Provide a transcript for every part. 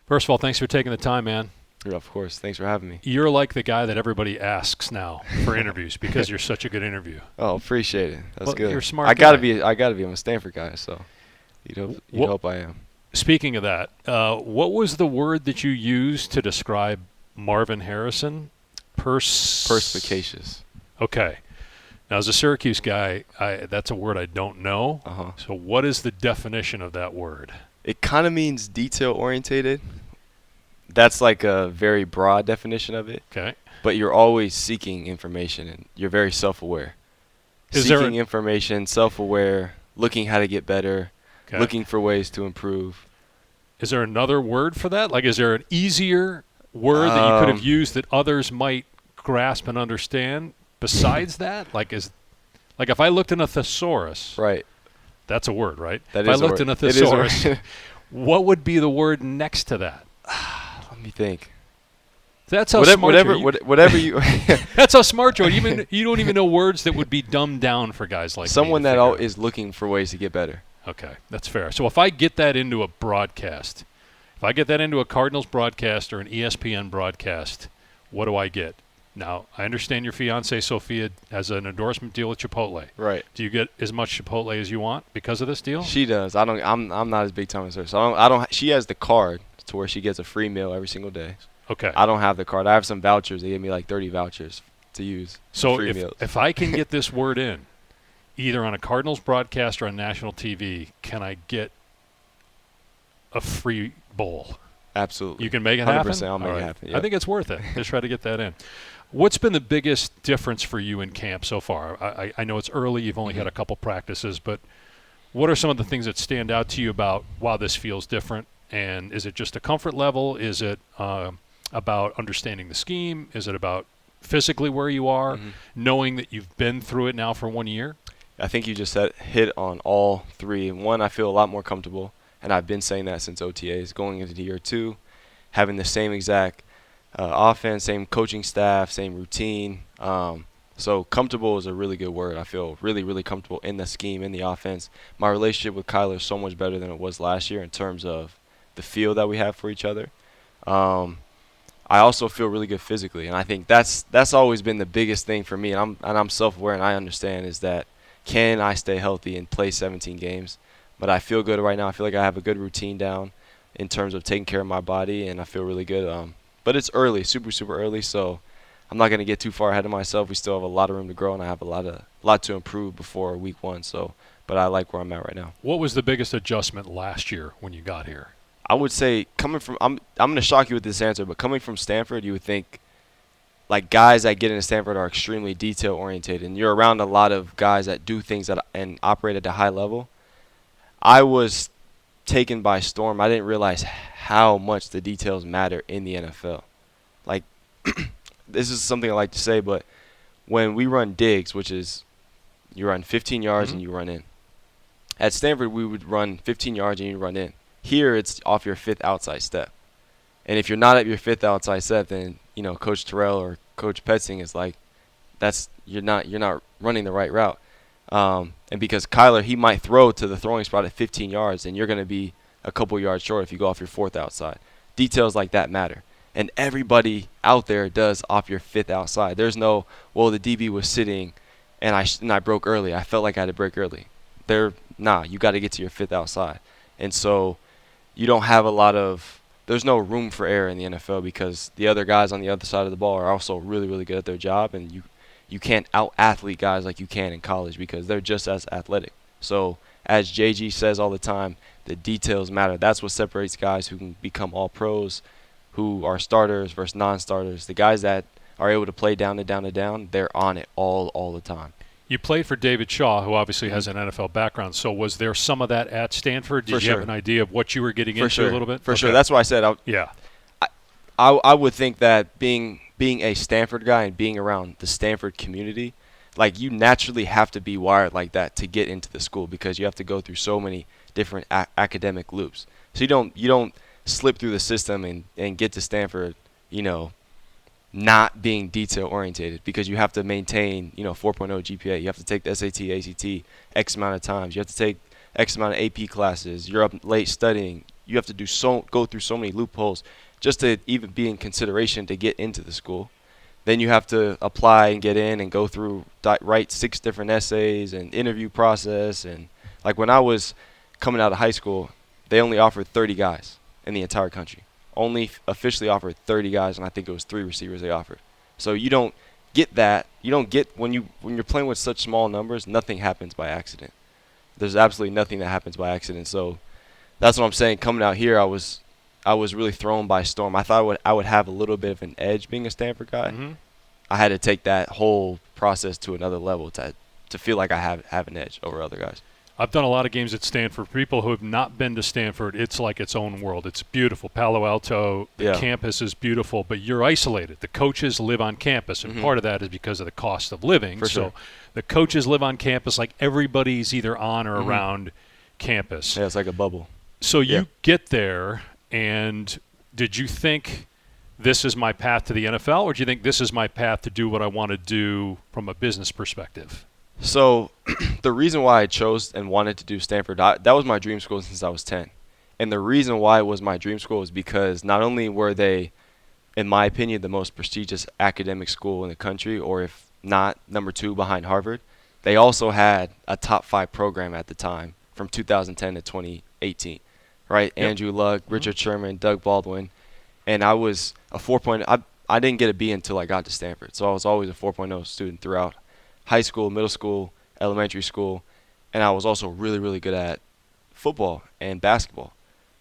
First of all, thanks for taking the time, man. Yeah, of course. Thanks for having me. You're like the guy that everybody asks now for interviews because you're such a good interview. Oh, appreciate it. That's good. You're a smart I guy. gotta be. I'm a Stanford guy, so you'd hope I am. Speaking of that, what was the word that you used to describe Marvin Harrison? Perspicacious. Okay. Now, as a Syracuse guy, that's a word I don't know. Uh-huh. So what is the definition of that word? It kind of means detail-orientated. That's like a very broad definition of it. Okay. But you're always seeking information, and you're very self-aware. Seeking information, self-aware, looking how to get better, looking for ways to improve. Is there another word for that? Like, is there an easier word that you could have used that others might grasp and understand besides that? Like if I looked in a thesaurus, right? That's a word, right? That if is I looked a in a word. thesaurus, what would be the word next to that? Let me think. That's how smart whatever you. That's how smart you are. You don't even know words that would be dumbed down for guys like someone me that is looking for ways to get better. Okay, that's fair. So if I get that into a broadcast, if I get that into a Cardinals broadcast or an ESPN broadcast, what do I get? Now, I understand your fiancée, Sophia, has an endorsement deal with Chipotle. Right. Do you get as much Chipotle as you want because of this deal? She does. I'm not as big time as her. So I don't. She has the card to where she gets a free meal every single day. Okay. I don't have the card. I have some vouchers. They gave me like 30 vouchers to use. So free meals. if I can get this word in, either on a Cardinals broadcast or on national TV, can I get a free bowl? Absolutely. You can make it happen? 100%. I'll make it happen. Yep. I think it's worth it. Just try to get that in. What's been the biggest difference for you in camp so far? I know it's early. You've only had a couple practices, but what are some of the things that stand out to you about, wow, this feels different? And is it just a comfort level? Is it about understanding the scheme? Is it about physically where you are, knowing that you've been through it now for 1 year? I think you just hit on all three. One, I feel a lot more comfortable, and I've been saying that since OTAs. Going into year two, having the same exact offense, same coaching staff, same routine. So comfortable is a really good word. I feel really, really comfortable in the scheme, in the offense. My relationship with Kyler is so much better than it was last year in terms of the feel that we have for each other. I also feel really good physically, and I think that's always been the biggest thing for me. And I'm self-aware, and I understand is that can I stay healthy and play 17 games? But I feel good right now. I feel like I have a good routine down in terms of taking care of my body, and I feel really good. But it's early, super, super early, so I'm not going to get too far ahead of myself. We still have a lot of room to grow, and I have a lot to improve before week one. So, but I like where I'm at right now. What was the biggest adjustment last year when you got here? I would say coming from I'm going to shock you with this answer, but coming from Stanford, you would think like guys that get into Stanford are extremely detail oriented, and you're around a lot of guys that do things and operate at a high level. I was taken by storm. I didn't realize how much the details matter in the NFL. Like this is something I like to say, but when we run digs, which is you run 15 yards and you run in. At Stanford, we would run 15 yards and you run in. Here, it's off your fifth outside step. And if you're not at your fifth outside step, then, Coach Terrell or Coach Petzing is like, you're not running the right route. And because Kyler, he might throw to the throwing spot at 15 yards, and you're going to be a couple yards short if you go off your fourth outside. Details like that matter. And everybody out there does off your fifth outside. There's no, well, the DB was sitting, and I broke early. I felt like I had to break early. You got to get to your fifth outside. And so you don't have there's no room for error in the NFL because the other guys on the other side of the ball are also really, really good at their job, and you can't out-athlete guys like you can in college because they're just as athletic. So as JG says all the time, the details matter. That's what separates guys who can become all pros, who are starters versus non-starters. The guys that are able to play down to down to down, they're on it all the time. You played for David Shaw, who obviously has an NFL background. So was there some of that at Stanford? Did you have an idea of what you were getting into a little bit? For sure. That's why I said I would think that being a Stanford guy and being around the Stanford community, like you naturally have to be wired like that to get into the school because you have to go through so many different academic loops. So you don't slip through the system and get to Stanford, not being detail oriented because you have to maintain, 4.0 GPA. You have to take the SAT, ACT X amount of times. You have to take X amount of AP classes. You're up late studying. You have to go through so many loopholes just to even be in consideration to get into the school. Then you have to apply and get in and go through, write 6 different essays and interview process. And like when I was coming out of high school, they only offered 30 guys in the entire country. Only officially offered 30 guys, and I think it was 3 receivers they offered. So you don't get that. You don't get when you're playing with such small numbers, nothing happens by accident. There's absolutely nothing that happens by accident. So that's what I'm saying. Coming out here, I was really thrown by storm. I thought I would have a little bit of an edge being a Stanford guy. Mm-hmm. I had to take that whole process to another level to feel like I have an edge over other guys. I've done a lot of games at Stanford. People who have not been to Stanford, it's like its own world. It's beautiful. Palo Alto, the campus is beautiful, but you're isolated. The coaches live on campus, and part of that is because of the cost of living. For sure. So the coaches live on campus like everybody's either on or around campus. Yeah, it's like a bubble. So you get there, and did you think this is my path to the NFL, or do you think this is my path to do what I want to do from a business perspective? So the reason why I chose and wanted to do Stanford, that was my dream school since I was 10. And the reason why it was my dream school is because not only were they, in my opinion, the most prestigious academic school in the country, or if not, number 2 behind Harvard, they also had a top 5 program at the time from 2010 to 2018, right? Yep. Andrew Luck, Richard Sherman, Doug Baldwin. And I was a 4.0. I didn't get a B until I got to Stanford. So I was always a 4.0 student throughout high school, middle school, elementary school, and I was also really, really good at football and basketball.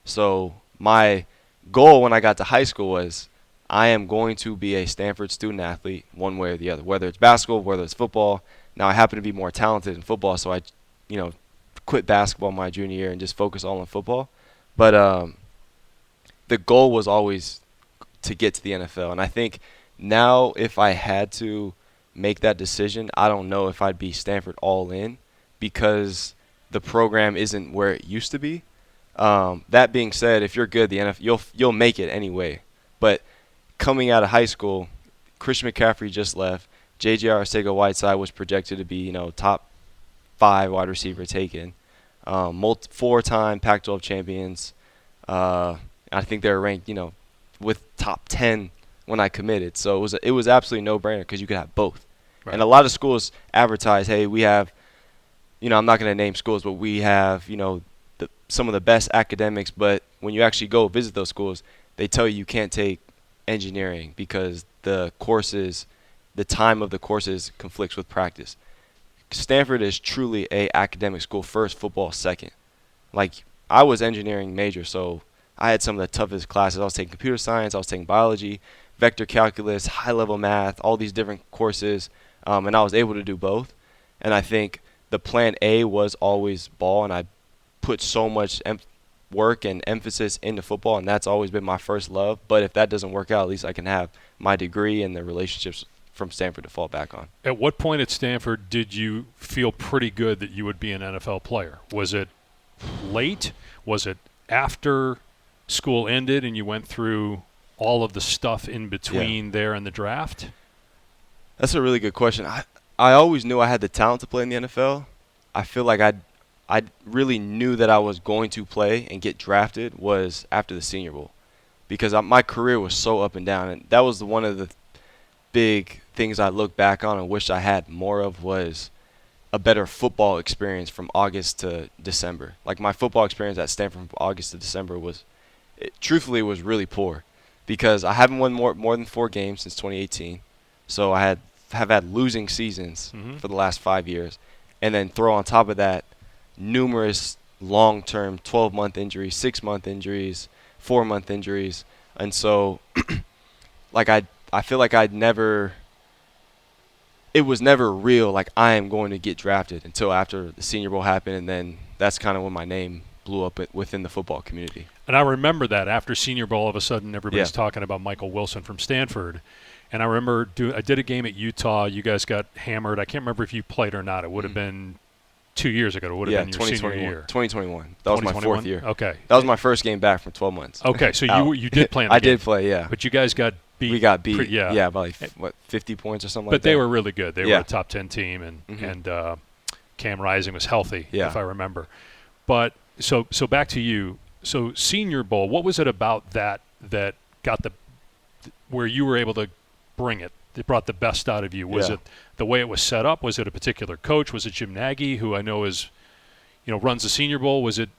So my goal when I got to high school was I am going to be a Stanford student athlete one way or the other, whether it's basketball, whether it's football. Now I happen to be more talented in football, so I, quit basketball my junior year and just focus all on football. But the goal was always to get to the NFL, and I think now if I had to make that decision, I don't know if I'd be Stanford all in because the program isn't where it used to be. That being said, if you're good, the NFL you'll make it anyway. But coming out of high school, Christian McCaffrey just left. J.J. Arcega-Whiteside was projected to be top 5 wide receiver taken. 4-time Pac-12 champions. I think they were ranked with top 10 when I committed. So it was absolutely no-brainer because you could have both. Right. And a lot of schools advertise, hey, we have, I'm not going to name schools, but we have, some of the best academics. But when you actually go visit those schools, they tell you can't take engineering because the time of the courses conflicts with practice. Stanford is truly a academic school first, football second. Like, I was engineering major, so I had some of the toughest classes. I was taking computer science, I was taking biology, vector calculus, high-level math, all these different courses, and I was able to do both. And I think the plan A was always ball, and I put so much work and emphasis into football, and that's always been my first love. But if that doesn't work out, at least I can have my degree and the relationships from Stanford to fall back on. At what point at Stanford did you feel pretty good that you would be an NFL player? Was it late? Was it after school ended and you went through all of the stuff in between there and the draft? That's a really good question. I always knew I had the talent to play in the NFL. I feel like I really knew that I was going to play and get drafted was after the Senior Bowl because my career was so up and down. And that was one of the big things I look back on and wish I had more of was a better football experience from August to December. Like my football experience at Stanford from August to December truthfully was really poor because I haven't won more than 4 games since 2018. So I have had losing seasons for the last 5 years. And then throw on top of that numerous long-term 12-month injuries, 6-month injuries, 4-month injuries. And so like I feel like it was never real, like I am going to get drafted until after the Senior Bowl happened, and then that's kind of when my name blew up within the football community. And I remember that after Senior Bowl, all of a sudden everybody's talking about Michael Wilson from Stanford. And I remember I did a game at Utah. You guys got hammered. I can't remember if you played or not. It would have been 2 years ago. It would have been your senior year. 2021. That was my 4th year. Okay. That was my first game back from 12 months. Okay, so you did play in the I game. did play, yeah. But you guys got beat. We got beat, by like, 50 points or something like that. But they were really good. They were a top 10 team, and Cam Rising was healthy, if I remember. But so back to you. So Senior Bowl, what was it about that got where you were able to bring it? It brought the best out of you. Was it the way it was set up? Was it a particular coach? Was it Jim Nagy, who I know runs the Senior Bowl? Was it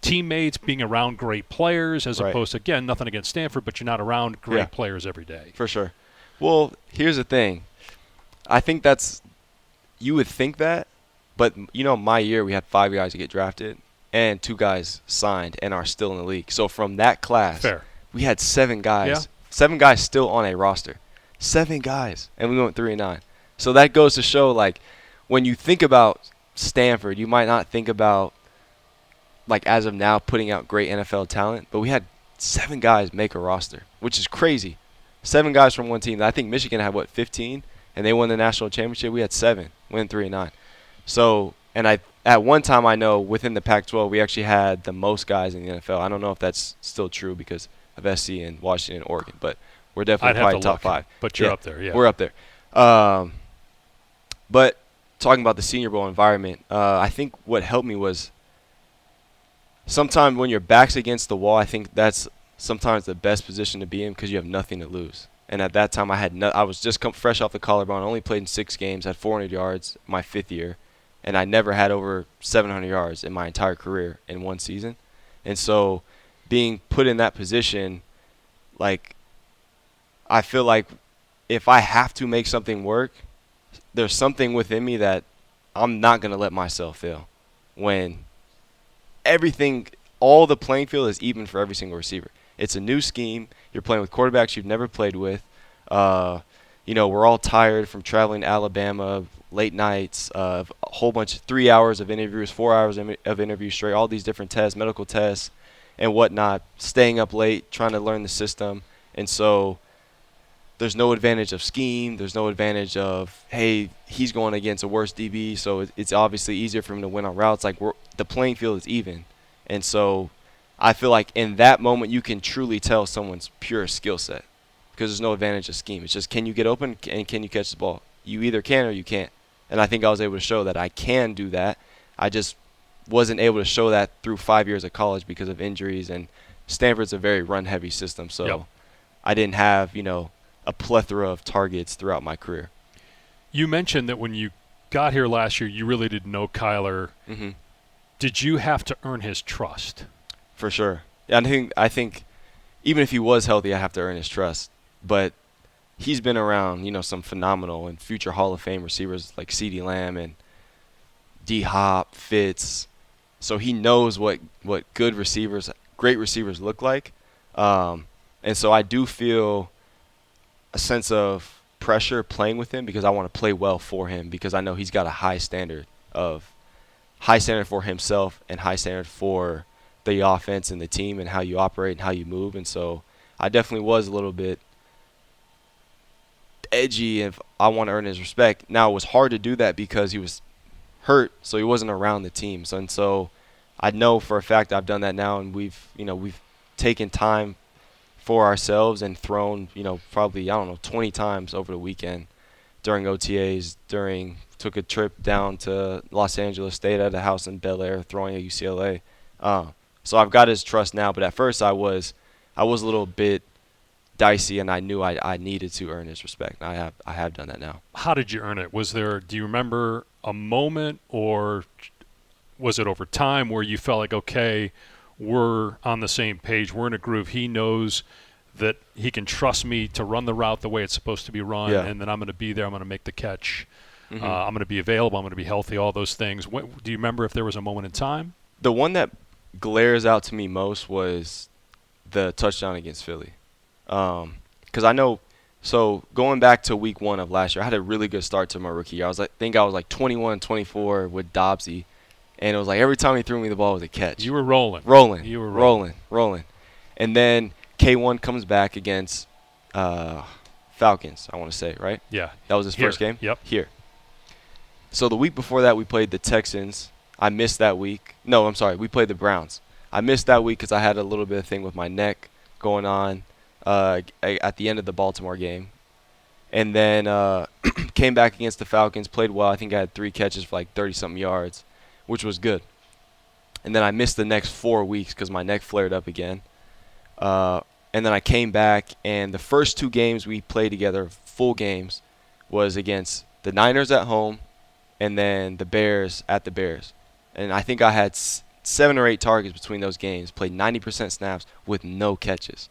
teammates, being around great players, as opposed to, again, nothing against Stanford, but you're not around great players every day? For sure. Well, here's the thing. I think you would think that, but my year we had 5 guys to get drafted and 2 guys signed and are still in the league. So from that class, we had 7 guys. Yeah. 7 guys still on a roster. 7 guys, and we went 3-9. So that goes to show, like, when you think about Stanford, you might not think about, like, as of now, putting out great NFL talent, but we had 7 guys make a roster, which is crazy. 7 guys from one team. I think Michigan had, 15, and they won the national championship. We had 7, went 3-9. So, and at one time, I know within the Pac-12, we actually had the most guys in the NFL. I don't know if that's still true because of SC and Washington and Oregon, but we're definitely probably top 5. But you're up there, yeah. We're up there. But talking about the Senior Bowl environment, I think what helped me was sometimes when your back's against the wall, I think that's sometimes the best position to be in because you have nothing to lose. And at that time, I was just fresh off the collarbone. I only played in 6 games, had 400 yards my 5th year, and I never had over 700 yards in my entire career in one season. And so being put in that position, like, I feel like if I have to make something work, there's something within me that I'm not going to let myself fail when all the playing field is even for every single receiver. It's a new scheme. You're playing with quarterbacks you've never played with. We're all tired from traveling to Alabama, late nights, a whole bunch of 3 hours of interviews, 4 hours of interviews straight, all these different tests, medical tests and whatnot, staying up late, trying to learn the system. And so there's no advantage of scheme. There's no advantage of, hey, he's going against a worse DB, so it's obviously easier for him to win on routes. Like, the playing field is even. And so I feel like in that moment you can truly tell someone's pure skill set because there's no advantage of scheme. It's just, can you get open and can you catch the ball? You either can or you can't. And I think I was able to show that I can do that. I just wasn't able to show that through 5 years of college because of injuries, and Stanford's a very run-heavy system, so I didn't have, a plethora of targets throughout my career. You mentioned that when you got here last year, you really didn't know Kyler. Mm-hmm. Did you have to earn his trust? For sure. I think even if he was healthy, I have to earn his trust. But he's been around, some phenomenal and future Hall of Fame receivers like CeeDee Lamb and D-Hop, Fitz. So he knows what good receivers, great receivers look like. And so I do feel a sense of pressure playing with him because I want to play well for him because I know he's got a high standard for himself and high standard for the offense and the team and how you operate and how you move. And so I definitely was a little bit edgy if I want to earn his respect. Now, it was hard to do that because he was hurt, so he wasn't around the team. So I know for a fact I've done that now, and we've taken time for ourselves and thrown, probably, 20 times over the weekend during OTAs, took a trip down to Los Angeles, stayed at a house in Bel Air, throwing at UCLA. So I've got his trust now, but at first I was a little bit dicey, and I knew I needed to earn his respect. I have done that now. How did you earn it? Do you remember a moment, or was it over time where you felt like, okay, we're on the same page, we're in a groove, he knows that he can trust me to run the route the way it's supposed to be run, and then I'm going to be there, I'm going to make the catch, I'm going to be available, I'm going to be healthy, all those things. Do you remember if there was a moment in time? The one that glares out to me most was the touchdown against Philly. Because I know, so going back to week 1 of last year, I had a really good start to my rookie year. I was 21-24 with Dobbsy, and it was like every time he threw me the ball was a catch. You were rolling. You were rolling. And then K1 comes back against Falcons, I want to say, right? Yeah. That was his first game? Yep. Here. So the week before that, we played the Texans. I missed that week. No, I'm sorry. We played the Browns. I missed that week because I had a little bit of thing with my neck going on at the end of the Baltimore game. And then came back against the Falcons, played well. I think I had 3 catches for 30-something yards, which was good. And then I missed the next 4 weeks because my neck flared up again. And then I came back, and the first 2 games we played together, full games, was against the Niners at home and then the Bears at the Bears. And I think I had 7 or 8 targets between those games, played 90% snaps with no catches.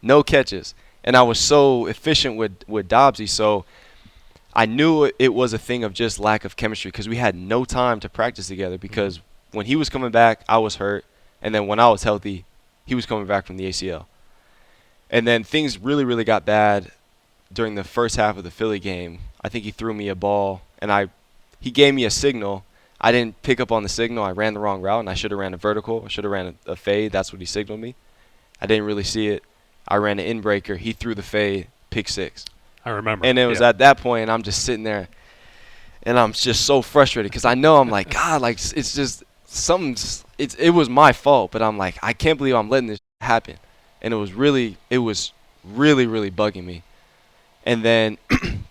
No catches. And I was so efficient with Dobbsy, so I knew it was a thing of just lack of chemistry because we had no time to practice together because when he was coming back, I was hurt. And then when I was healthy, he was coming back from the ACL. And then things really, really got bad during the first half of the Philly game. I think he threw me a ball, and he gave me a signal. I didn't pick up on the signal. I ran the wrong route, and I should have ran a vertical. I should have ran a fade. That's what he signaled me. I didn't really see it. I ran an in-breaker. He threw the fade, pick 6. I remember. And it was at that point, and I'm just sitting there, and I'm just so frustrated because I know I'm like, God, like it's just something's. It was my fault, but I'm like, I can't believe I'm letting this happen. And it was really, really bugging me. And then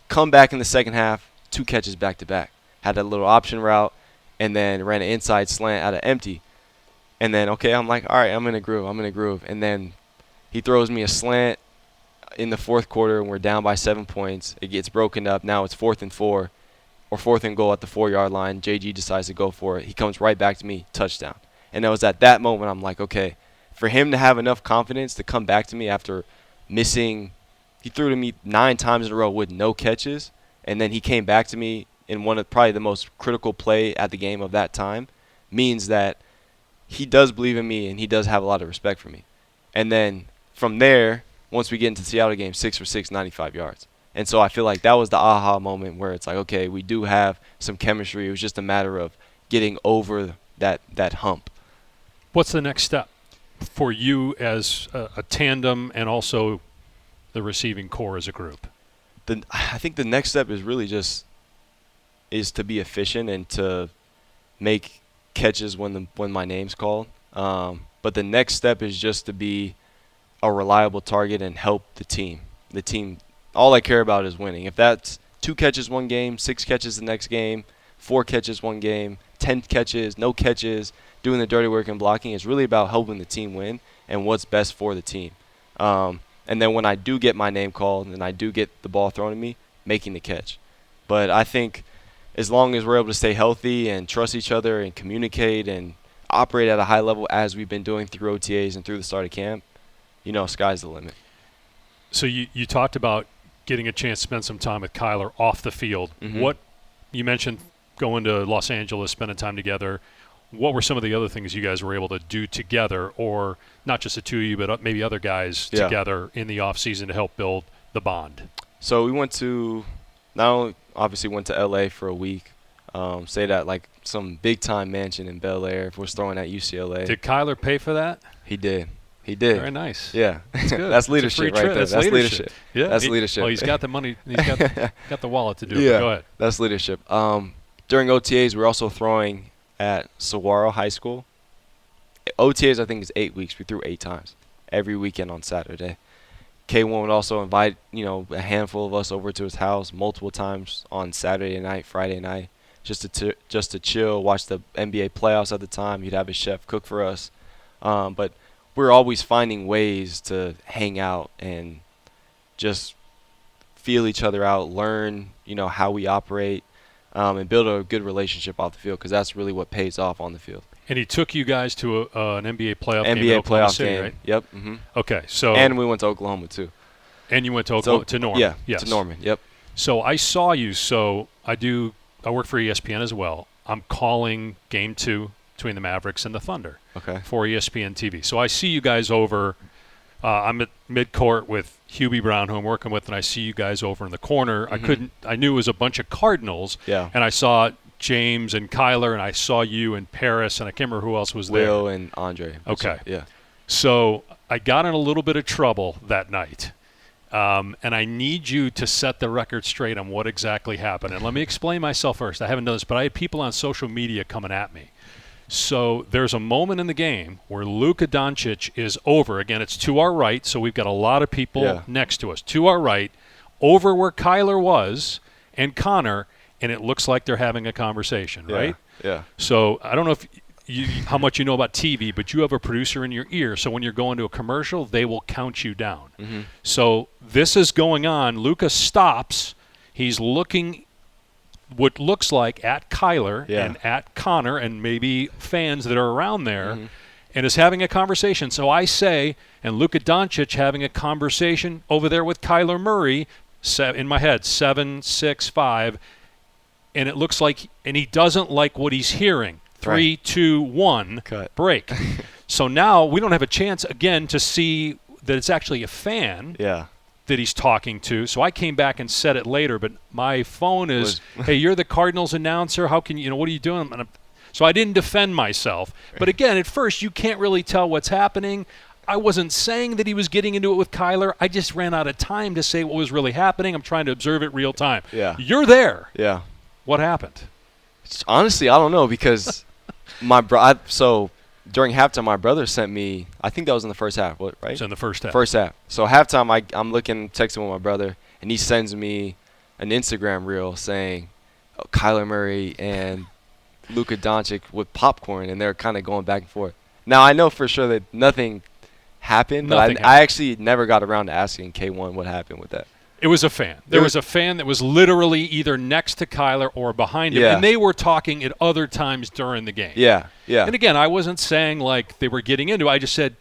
come back in the second half, 2 catches back to back. Had a little option route, and then ran an inside slant out of empty. And then, okay, I'm like, all right, I'm in a groove. And then he throws me a slant in the fourth quarter, and we're down by 7 points. It gets broken up. Now it's 4th and 4, or 4th and goal at the 4-yard line. JG decides to go for it. He comes right back to me, touchdown. And it was at that moment I'm like, okay, for him to have enough confidence to come back to me after missing, he threw to me 9 times in a row with no catches, and then he came back to me in one of probably the most critical play at the game of that time, means that he does believe in me and he does have a lot of respect for me. And then from there, once we get into the Seattle game, 6 for 6, 95 yards. And so I feel like that was the aha moment where it's like, okay, we do have some chemistry. It was just a matter of getting over that hump. What's the next step for you as a tandem and also the receiving core as a group? I think the next step is really just to be efficient and to make catches when my name's called. But the next step is just to be a reliable target and help the team. The team, all I care about is winning. If that's 2 catches one game, 6 catches the next game, 4 catches one game, 10 catches, no catches, doing the dirty work and blocking, it's really about helping the team win and what's best for the team. And then when I do get my name called and I do get the ball thrown at me, making the catch. But I think as long as we're able to stay healthy and trust each other and communicate and operate at a high level as we've been doing through OTAs and through the start of camp, sky's the limit. So you talked about getting a chance to spend some time with Kyler off the field. Mm-hmm. What you mentioned going to Los Angeles, spending time together. What were some of the other things you guys were able to do together, or not just the 2 of you, but maybe other guys together in the offseason to help build the bond? So we went to obviously went to L.A. for a week. Stayed at like some big-time mansion in Bel Air. If we're throwing at UCLA. Did Kyler pay for that? He did. Very nice. Yeah. That's good. That's leadership right there. That's leadership. Yeah. That's leadership. Well, he's got the money. He's got the wallet to do it. Yeah. Go ahead. That's leadership. During OTAs, we're also throwing at Saguaro High School. OTAs, I think, is 8 weeks. We threw 8 times every weekend on Saturday. K1 would also invite, a handful of us over to his house multiple times on Saturday night, Friday night, just to chill, watch the NBA playoffs at the time. He'd have his chef cook for us. But we're always finding ways to hang out and just feel each other out, learn, how we operate, and build a good relationship off the field because that's really what pays off on the field. And he took you guys to an NBA playoff game. NBA playoff City, game, right? Yep. Mm-hmm. Okay, so and we went to Oklahoma too. And you went to Oklahoma to Norman. Yeah, yes. to Norman. Yep. So I saw you. So I work for ESPN as well. I'm calling Game 2 between the Mavericks and the Thunder. Okay. For ESPN TV. So I see you guys over. I'm at midcourt with Hubie Brown, who I'm working with, and I see you guys over in the corner. Mm-hmm. I knew it was a bunch of Cardinals. Yeah. And I saw James and Kyler, and I saw you in Paris, and I can't remember who else was there. Will and Andre. Okay. Yeah. So I got in a little bit of trouble that night. And I need you to set the record straight on what exactly happened. And let me explain myself first. I haven't done this, but I had people on social media coming at me. So there's a moment in the game where Luka Doncic is over. Again, it's to our right, so we've got a lot of people next to us. To our right, over where Kyler was and Connor, and it looks like they're having a conversation, right? Yeah. So I don't know if how much you know about TV, but you have a producer in your ear. So when you're going to a commercial, they will count you down. Mm-hmm. So this is going on. Lucas stops. He's looking what looks like at Kyler and at Connor and maybe fans that are around there, and is having a conversation. So I say, and Luka Doncic having a conversation over there with Kyler Murray, in my head, 7, 6, 5, and it looks like, and he doesn't like what he's hearing. 3, 2, 1, cut. Break. So now we don't have a chance again to see that it's actually a fan that he's talking to. So I came back and said it later, but my phone is, hey, you're the Cardinals announcer. How can you, what are you doing? So I didn't defend myself. But again, at first you can't really tell what's happening. I wasn't saying that he was getting into it with Kyler. I just ran out of time to say what was really happening. I'm trying to observe it real time. Yeah. You're there. Yeah. What happened? Honestly, I don't know because so during halftime, my brother sent me, I think that was in the first half, right? It's in the first half. First half. So halftime, I'm texting with my brother, and he sends me an Instagram reel saying Kyler Murray and Luka Doncic with popcorn, and they're kind of going back and forth. Now, I know for sure that nothing happened, but I actually never got around to asking K1 what happened with that. It was a fan. There was a fan that was literally either next to Kyler or behind him, and they were talking at other times during the game. Yeah. And again, I wasn't saying like they were getting into it. I just said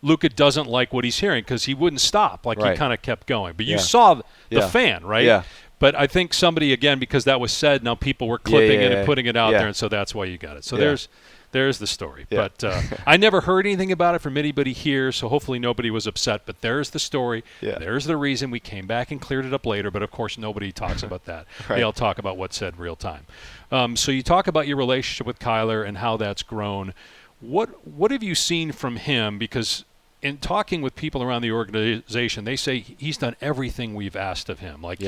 Luka doesn't like what he's hearing because he wouldn't stop. Like he kind of kept going. But you saw the fan, right? Yeah. But I think somebody, again, because that was said, now people were clipping it and putting it out there, and so that's why you got it. So there's the story. Yeah. But I never heard anything about it from anybody here, so hopefully nobody was upset. But there's the story. Yeah. There's the reason. We came back and cleared it up later, but, of course, nobody talks about that. Right. They all talk about what's said real time. So you talk about your relationship with Kyler and how that's grown. What have you seen from him? Because in talking with people around the organization, they say he's done everything we've asked of him. Like,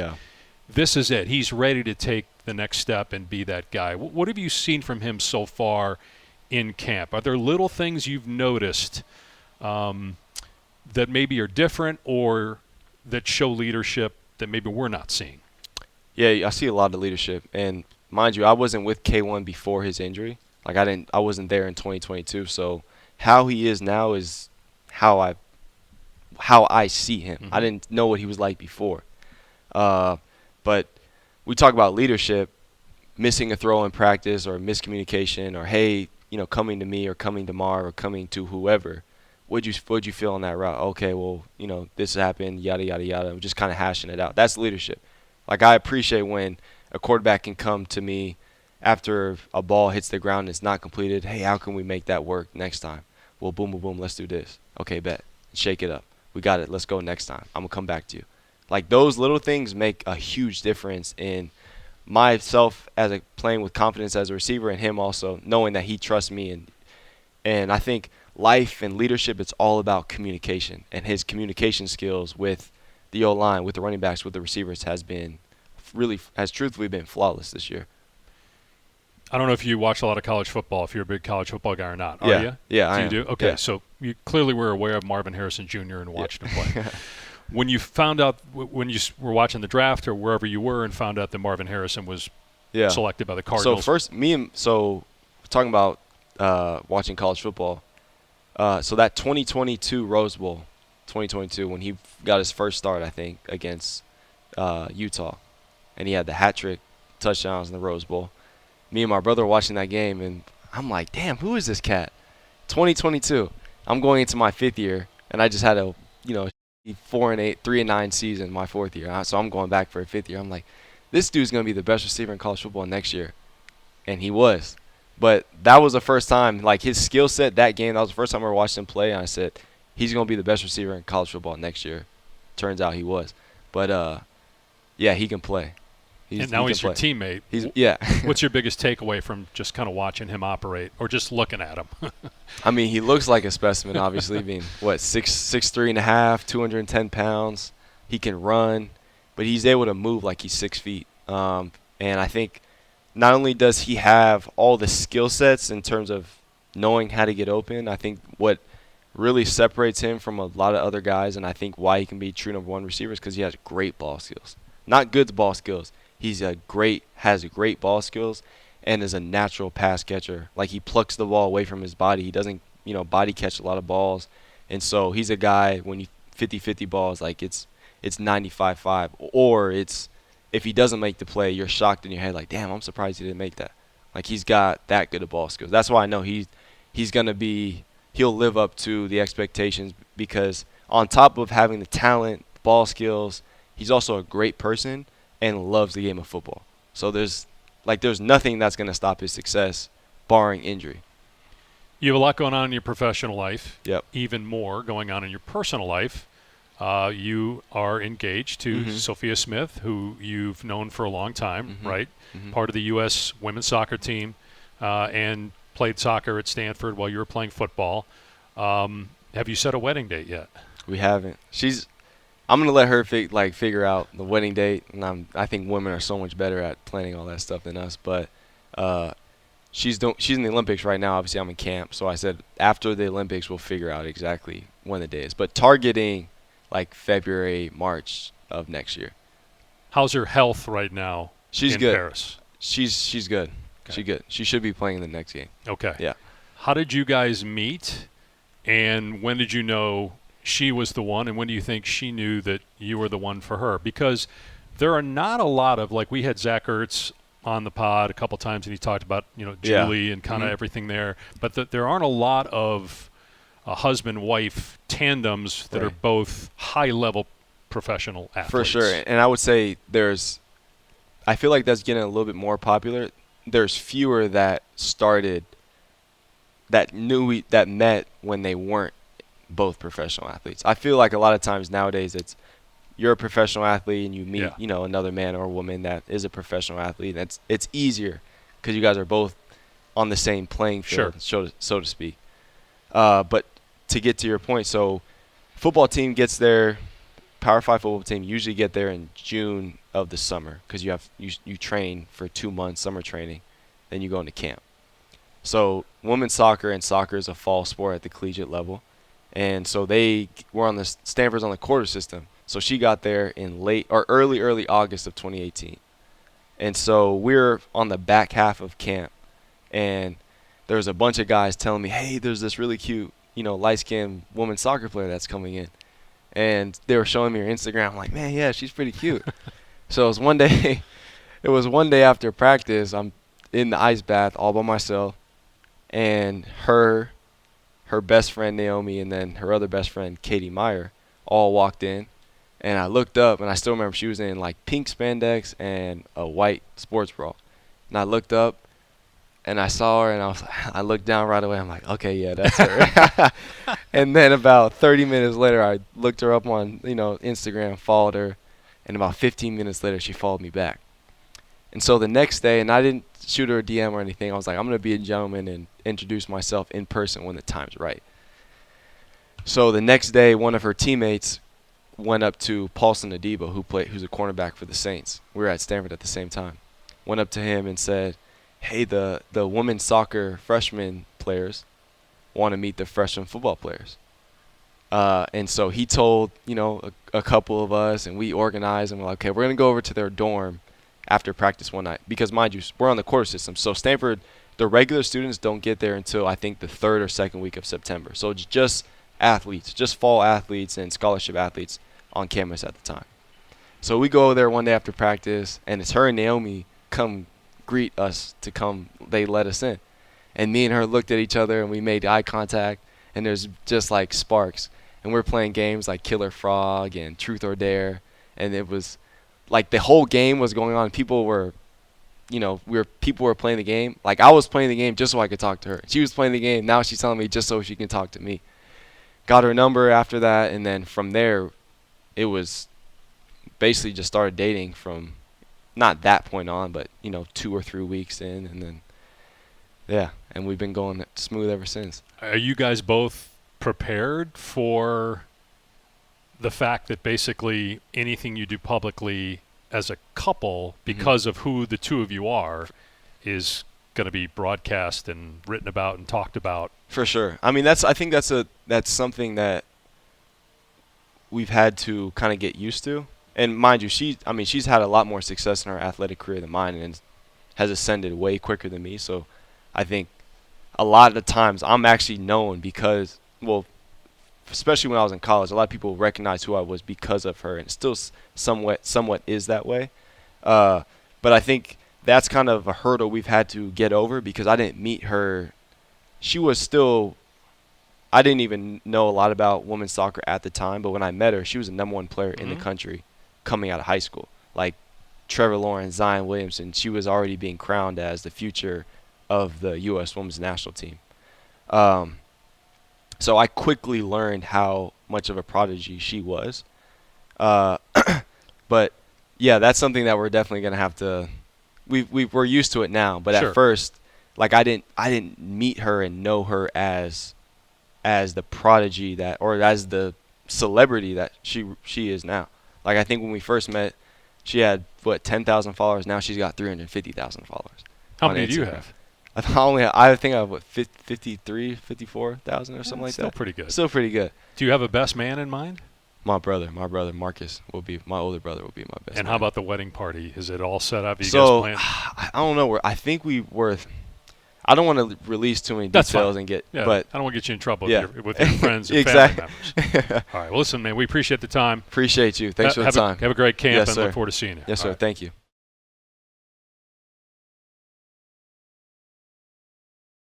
this is it. He's ready to take the next step and be that guy. What have you seen from him so far in camp? Are there little things you've noticed that maybe are different or that show leadership that maybe we're not seeing? Yeah, I see a lot of leadership. And mind you, I wasn't with K1 before his injury. Like I wasn't there in 2022. So how he is now is how I see him. Mm-hmm. I didn't know what he was like before. But we talk about leadership, missing a throw in practice or miscommunication or, hey, coming to me or coming to Mar or coming to whoever. What'd you feel on that route? Okay, well, this happened, yada, yada, yada. I'm just kind of hashing it out. That's leadership. Like, I appreciate when a quarterback can come to me after a ball hits the ground and it's not completed. Hey, how can we make that work next time? Well, boom, boom, boom, let's do this. Okay, bet. Shake it up. We got it. Let's go next time. I'm going to come back to you. Like, those little things make a huge difference in myself as playing with confidence as a receiver and him also knowing that he trusts me. And I think life and leadership, it's all about communication. And his communication skills with the O-line, with the running backs, with the receivers has truthfully been flawless this year. I don't know if you watch a lot of college football, if you're a big college football guy or not. Are you? Yeah, I am. Do you do? Okay, yeah. So you clearly were aware of Marvin Harrison Jr. and watched him play. When you found out, when you were watching the draft or wherever you were and found out that Marvin Harrison was selected by the Cardinals. So talking about watching college football, so that 2022 Rose Bowl, 2022, when he got his first start, I think, against Utah, and he had the hat trick touchdowns in the Rose Bowl. Me and my brother were watching that game, and I'm like, damn, who is this cat? 2022. I'm going into my fifth year, and I just had a 4-8, 3-9 season my fourth year. So I'm going back for a fifth year. I'm like, this dude's going to be the best receiver in college football next year. And he was. But that was the first time, like his skill set that game, that was the first time I ever watched him play. And I said, he's going to be the best receiver in college football next year. Turns out he was. But, he can play. And now he's your teammate. What's your biggest takeaway from just kind of watching him operate or just looking at him? I mean, he looks like a specimen, obviously, being, 6'3.5", 210 pounds. He can run, but he's able to move like he's 6 feet. And I think not only does he have all the skill sets in terms of knowing how to get open, I think what really separates him from a lot of other guys, and I think why he can be true number one receiver is because he has great ball skills. Not good ball skills. Has great ball skills, and is a natural pass catcher. Like, he plucks the ball away from his body. He doesn't, body catch a lot of balls. And so he's a guy, when you 50-50 balls, like it's 95-5. Or it's, if he doesn't make the play, you're shocked in your head, like, damn, I'm surprised he didn't make that. Like, he's got that good of ball skills. That's why I know he's going to be, he'll live up to the expectations, because on top of having the talent, ball skills, he's also a great person and loves the game of football. So there's nothing that's going to stop his success, barring injury. You have a lot going on in your professional life. Yep. Even more going on in your personal life. You are engaged to Sophia Smith, who you've known for a long time, right? Part of the U.S. women's soccer team, and played soccer at Stanford while you were playing football. Have you set a wedding date yet? We haven't. I'm gonna let her figure out the wedding date, and I think women are so much better at planning all that stuff than us. But she's in the Olympics right now. Obviously, I'm in camp, so I said after the Olympics we'll figure out exactly when the day is. But targeting like February, March of next year. How's her health right now? She's in good. Paris? She's good. Okay. She's good. She should be playing in the next game. Okay. Yeah. How did you guys meet, and when did you know she was the one, and when do you think she knew that you were the one for her? Because there are not a lot of, like, we had Zach Ertz on the pod a couple times, and he talked about, Julie and kind of everything there. But there aren't a lot of husband-wife tandems that are both high-level professional athletes. For sure. And I would say I feel like that's getting a little bit more popular. There's fewer that met when they weren't both professional athletes. I feel like a lot of times nowadays you're a professional athlete and you meet another man or woman that is a professional athlete. It's easier because you guys are both on the same playing field, so to speak. But to get to your point, so football team gets there. Power 5 football team usually get there in June of the summer because you train for 2 months, summer training, then you go into camp. So women's soccer and soccer is a fall sport at the collegiate level. And so they were on Stanford's on the quarter system. So she got there in early August of 2018. And so we're on the back half of camp, and there was a bunch of guys telling me, hey, there's this really cute, light-skinned women's soccer player that's coming in. And they were showing me her Instagram. I'm like, man, yeah, she's pretty cute. So it was one day after practice, I'm in the ice bath all by myself, and her best friend Naomi and then her other best friend Katie Meyer all walked in. And I looked up, and I still remember she was in like pink spandex and a white sports bra. And I looked up, and I saw her, and I looked down right away. I'm like, okay, yeah, that's her. And then about 30 minutes later, I looked her up on Instagram, followed her, and about 15 minutes later, she followed me back. And so the next day, and I didn't shoot her a DM or anything. I was like, I'm going to be a gentleman and introduce myself in person when the time's right. So the next day, one of her teammates went up to Paulson Adebo, who's a cornerback for the Saints. We were at Stanford at the same time. Went up to him and said, hey, the women's soccer freshman players want to meet the freshman football players. And so he told, a couple of us, and we organized, and we're like, okay, we're going to go over to their dorm after practice one night. Because, mind you, we're on the quarter system. So Stanford, the regular students don't get there until, I think, the third or second week of September. So it's just athletes, just fall athletes and scholarship athletes on campus at the time. So we go there one day after practice, and it's her and Naomi come greet us to come. They let us in. And me and her looked at each other, and we made eye contact, and there's just like sparks. And we're playing games like Killer Frog and Truth or Dare, and it was like the whole game was going on. People were playing the game. Like, I was playing the game just so I could talk to her. She was playing the game. Now she's telling me just so she can talk to me. Got her number after that, and then from there, it was basically just started dating from not that point on, but 2 or 3 weeks in, and then and we've been going smooth ever since. Are you guys both prepared for the fact that basically anything you do publicly as a couple, because of who the two of you are, is going to be broadcast and written about and talked about? For sure. I mean, I think that's something that we've had to kind of get used to. And mind you, she's had a lot more success in her athletic career than mine, and has ascended way quicker than me. So I think a lot of the times I'm actually known because, well, especially when I was in college, a lot of people recognize who I was because of her, and it still somewhat is that way. But I think that's kind of a hurdle we've had to get over because I didn't meet her. She was still – I didn't even know a lot about women's soccer at the time, but when I met her, she was the #1 player in the country coming out of high school. Like Trevor Lawrence, Zion Williamson, she was already being crowned as the future of the U.S. women's national team. So I quickly learned how much of a prodigy she was. But, yeah, that's something that we're definitely going to have to – we're used to it now. But Sure. at first, like I didn't meet her and know her as the prodigy that – or as the celebrity that she is now. Like I think when we first met, she had, 10,000 followers. Now she's got 350,000 followers. How many do you have? I think I have 54,000 or something like that. Still pretty good. Still pretty good. Do you have a best man in mind? My brother Marcus my older brother will be my best. And man. how about the wedding party? Is it all set up? You So guys planned? I don't know. I think we were. I don't want to release too many That's details fine. and get. Yeah, but I don't want to get you in trouble Yeah. with your friends and Exactly. family members. All right. Well, listen, man, we appreciate the time. Appreciate you. Thanks for the time. Have a great camp Yes, and sir. look forward to seeing you. Yes, All sir. right. Thank you.